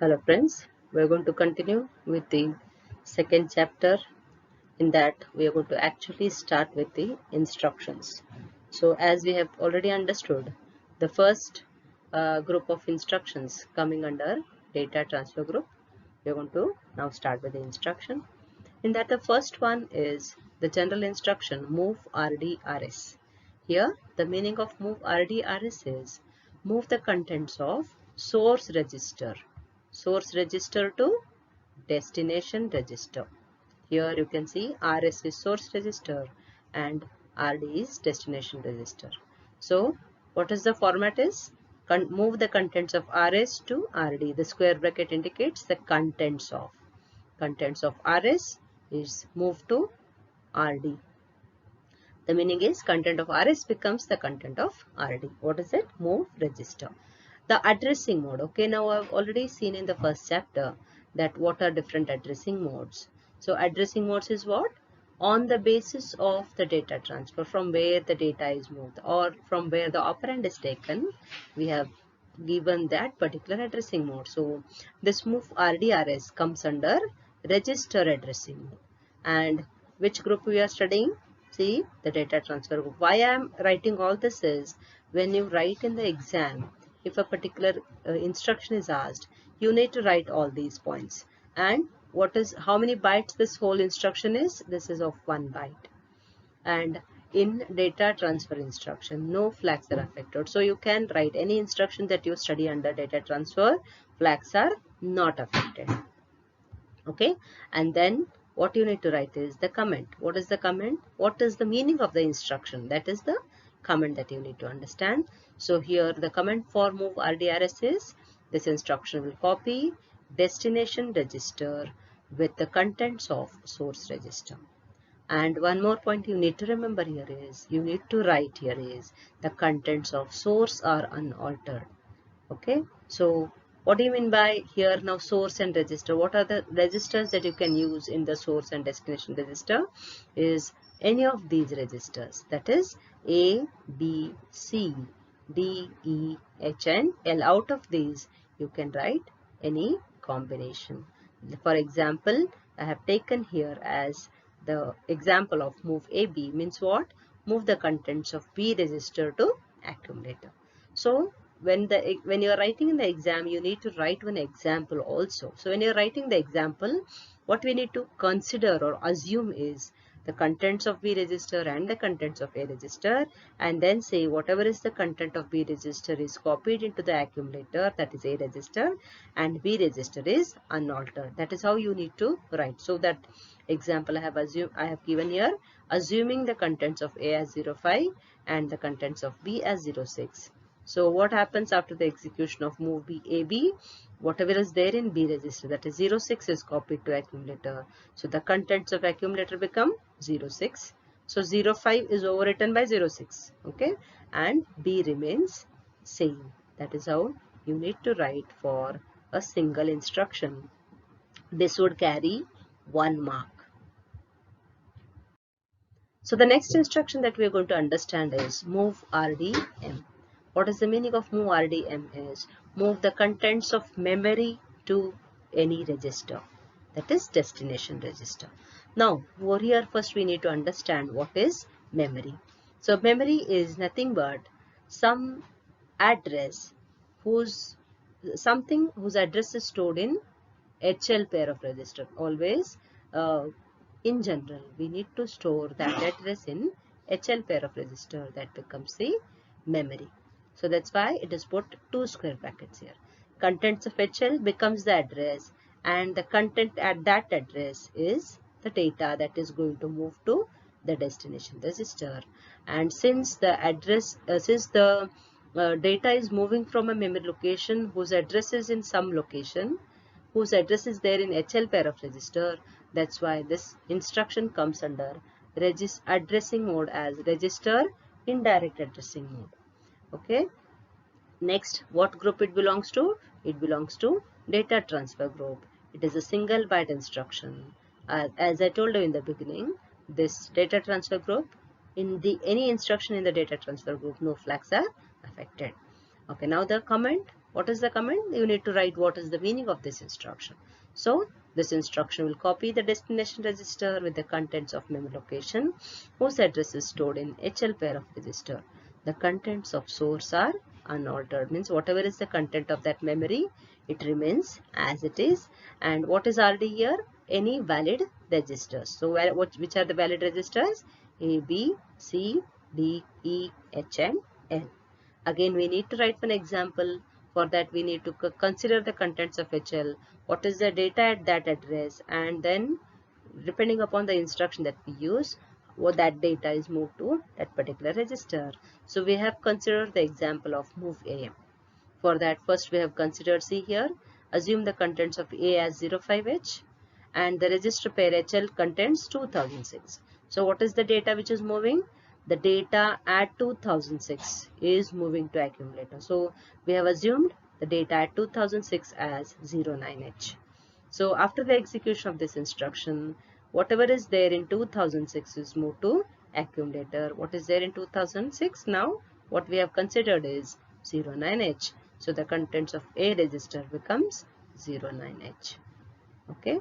Hello friends, we are going to continue with the second chapter. In that we are going to actually start with the instructions. So as we have already understood, the first group of instructions coming under data transfer group, we are going to now start with the instruction. In that the first one is the general instruction move RDRS. Here the meaning of move RDRS is move the contents of source register to destination register. Here you can see RS is source register and RD is destination register. So what is the format is? Move the contents of RS to RD. The square bracket indicates the contents of. Contents of RS is moved to RD. The meaning is content of RS becomes the content of RD. What is it? Move register. The addressing mode. Okay, now I've already seen in the first chapter that what are different addressing modes. So addressing modes is what? On the basis of the data transfer, from where the data is moved or from where the operand is taken, we have given that particular addressing mode. So this move RDRS comes under register addressing mode. And which group we are studying? See, the data transfer group. Why I am writing all this is, when you write in the exam, if a particular instruction is asked, you need to write all these points. And how many bytes this whole instruction is? This is of 1 byte. And in data transfer instruction, no flags are affected. So you can write any instruction that you study under data transfer, flags are not affected. Okay, and then what you need to write is the comment. What is the comment? What is the meaning of the instruction? That is the comment that you need to understand. So here the comment for move RDRS is, this instruction will copy destination register with the contents of source register. And one more point you need to remember here is, you need to write here is, the contents of source are unaltered. Okay, so what do you mean by here now source and register? What are the registers that you can use in the source and destination register? Is any of these registers, that is A, B, C, D, E, H and L. Out of these you can write any combination. For example, I have taken here as the example of move AB means what? Move the contents of B register to accumulator. So when you are writing in the exam, you need to write one example also. So when you are writing the example, what we need to consider or assume is the contents of B register and the contents of A register, and then say whatever is the content of B register is copied into the accumulator, that is A register, and B register is unaltered. That is how you need to write. So that example I have given here, assuming the contents of A as 05 and the contents of B as 06. So what happens after the execution of move AB? Whatever is there in B register, that is 06, is copied to accumulator. So the contents of accumulator become 06. So 05 is overwritten by 06. Okay, and B remains same. That is how you need to write for a single instruction. This would carry 1 mark. So the next instruction that we are going to understand is move RDM. What is the meaning of move RDM is, move the contents of memory to any register, that is destination register. Now over here first we need to understand what is memory. So memory is nothing but some address something whose address is stored in HL pair of register. Always in general we need to store that address in HL pair of register, that becomes the memory. So that's why it is put 2 square brackets here. Contents of HL becomes the address, and the content at that address is the data that is going to move to the destination register. And since the data is moving from a memory location whose address is in some location, whose address is there in HL pair of register, that's why this instruction comes under addressing mode as register indirect addressing mode. Okay, next, what group it belongs to? It belongs to data transfer group. It is a single byte instruction. As I told you in the beginning, this data transfer group, any instruction in the data transfer group, no flags are affected. Okay, now the comment. What is the comment? You need to write what is the meaning of this instruction. So this instruction will copy the destination register with the contents of memory location whose address is stored in HL pair of register. The contents of source are unaltered, means whatever is the content of that memory, it remains as it is. And what is already here? Any valid registers. So which are the valid registers? A, B, C, D, E, H and L. Again, we need to write one example. For that, we need to consider the contents of HL, what is the data at that address, and then depending upon the instruction that we use, what that data is moved to that particular register. So we have considered the example of move AM. For that, first we have considered, see here, assume the contents of A as 05H and the register pair HL contains 2006. So what is the data which is moving? The data at 2006 is moving to accumulator. So we have assumed the data at 2006 as 09H. So after the execution of this instruction, whatever is there in 2006 is moved to accumulator. What is there in 2006? Now what we have considered is 09H. So the contents of A register becomes 09H. Okay.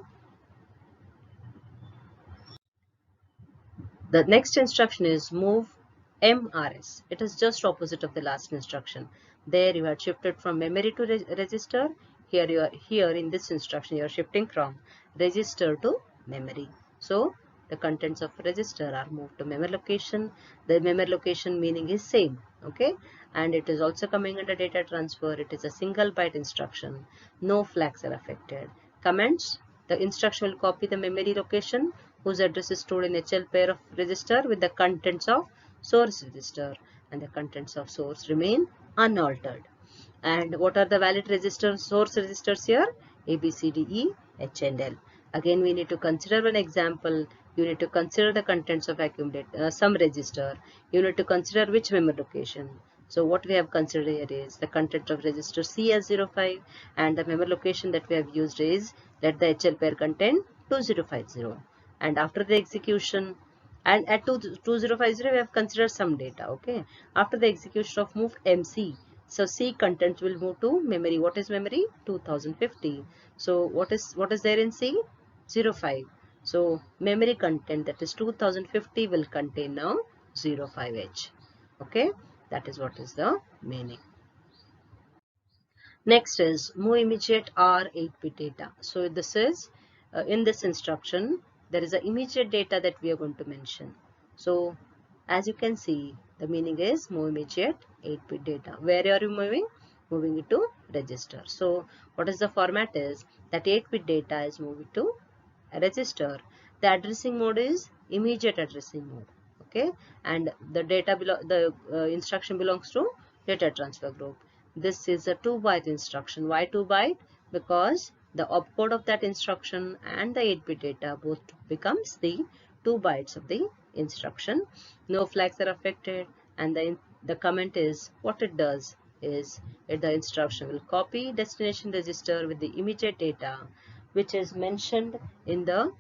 The next instruction is move MRS. It is just opposite of the last instruction. There you had shifted from memory to register. Here in this instruction you are shifting from register to memory. So the contents of register are moved to memory location. The memory location meaning is same. Okay, and it is also coming under data transfer. It is a single byte instruction. No flags are affected. Comments: the instruction will copy the memory location whose address is stored in HL pair of register with the contents of source register, and the contents of source remain unaltered. And what are the valid registers, source registers here? A, B, C, D, E, H and L. Again, we need to consider one example. You need to consider the contents of some register. You need to consider which memory location. So what we have considered here is the content of register C as 05, and the memory location that we have used is, let the HL pair contain 2050. And after the execution, and at 2050 we have considered some data. Okay, after the execution of move MC, so C content will move to memory. What is memory? 2050. So what is there in C? 05. So memory content, that is 2050, will contain now 05H. Okay, that is what is the meaning. Next is move immediate or 8-bit data. So this is in this instruction there is a immediate data that we are going to mention. So as you can see, the meaning is move immediate 8-bit data. Where are you moving? Moving it to register. So what is the format is that 8-bit data is moving to a register. The addressing mode is immediate addressing mode. Okay, and the data instruction belongs to data transfer group. This is a 2-byte instruction. Why 2-byte? Because the opcode of that instruction and the 8-bit data both becomes the 2 bytes of the instruction. No flags are affected, and the comment is, what it does is the instruction will copy destination register with the immediate data which is mentioned in the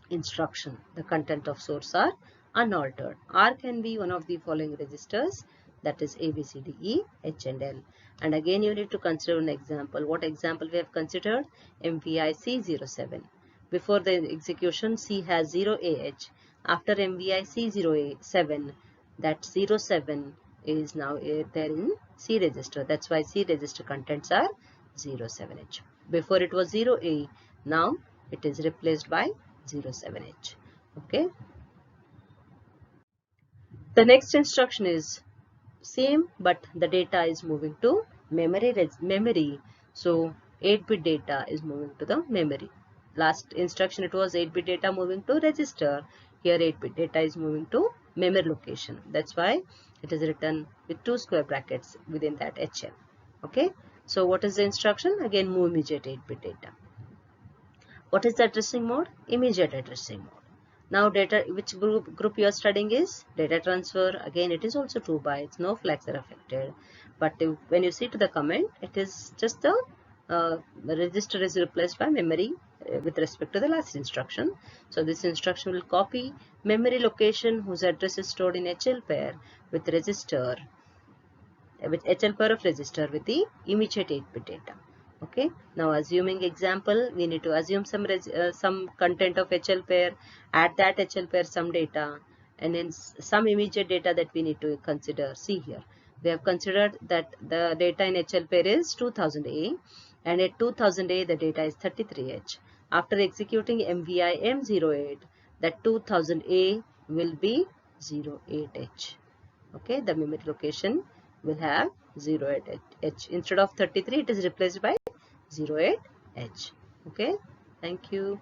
instruction. The content of source are unaltered. R can be one of the following registers, that is A, B, C, D, E, H and L. And again you need to consider an example. What example we have considered? MVI C07. Before the execution, C has 0AH. After MVI C07, that 07 is now there in C register. That's why C register contents are 07H. Before it was 0A, now it is replaced by 07H. Okay. The next instruction is same, but the data is moving to memory. So 8-bit data is moving to the memory. Last instruction it was 8-bit data moving to register. Here 8-bit data is moving to memory location. That's why it is written with 2 square brackets within that HL. Okay. So what is the instruction? Again, move immediate 8-bit data. What is the addressing mode? Immediate addressing mode. Now data, which group you are studying is data transfer. Again, it is also 2 bytes. No flags are affected. But when you see to the comment, it is just the register is replaced by memory with respect to the last instruction. So this instruction will copy memory location whose address is stored in HL pair with register with HL pair of register with the immediate 8-bit data. Okay, now assuming example, we need to assume some content of HL pair, add that HL pair some data, and then some immediate data that we need to consider. See here, we have considered that the data in HL pair is 2000A, and at 2000A the data is 33H. After executing MVI M08, that 2000A will be 08H. Okay, the memory location will have 08H. Instead of 33, it is replaced by 08H. Okay, thank you.